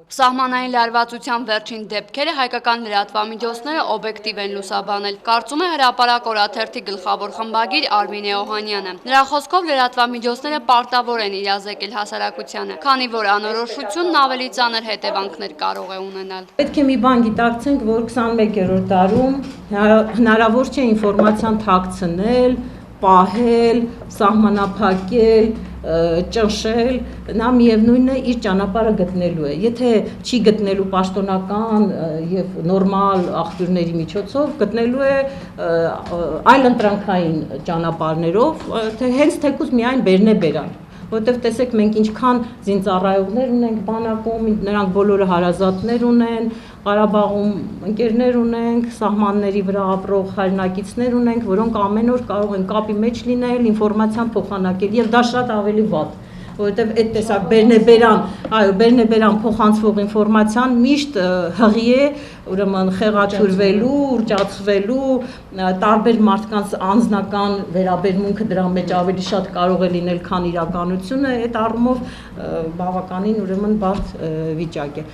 Սահմանային լարվածության վերջին դեպքերը հայկական լրատվամիջոցները օբյեկտիվ են լուսաբանել, կարծում է Հրապարակ օրաթերթի գլխավոր խմբագիր Արմինե Օհանյանը։ Նրա խոսքով լրատվամիջոցները պարտավոր են իրազեկել հասարակությանը, քանի որ անորոշությունն ավելի ծանր հետևանքներ կարող է ունենալ։ Պետք է մի բան գիտակցենք, որ 21-րդ դարում հնարավոր չէ ինֆորմացիան թաքցնել, պահել, սահմանափակել, ճնշել, նա միևնույնն է իր ճանապարհը գտնելու է։ Եթե չի գտնելու պաշտոնական եւ նորմալ աղբյուրների միջոցով, գտնելու է այլընտրանքային ճանապարհներով, հենց թեկուզ միայն բերնե-բերան։ Որտեվ տեսեք մենք ինչքան զինծառայողներ ունենք բանակում, նրանք բոլորը հարազատներ ունեն, Ղարաբաղում ընկերներ ունենք, սահմանների վրա ապրող հայրենակիցներ ունենք, որոնք ամեն օր կարող են կապի մեջ լինել, ինֆորմացիան փոխանակել եւ դա շատ ավելի վատ, որովհետեւ այդ տեսակ բերնե-բերան փոխանցվող ինֆորմացիան միշտ հղի է, ուրեմն խեղաթյուրվելու, ուռճացվելու, տարբեր մարդկանց անձնական վերաբերմունքը դրա մեջ ավելի շատ կարող է լինել, քան իրականությունը, այդ առումով բավականին ուրեմն բարդ վիճակ է։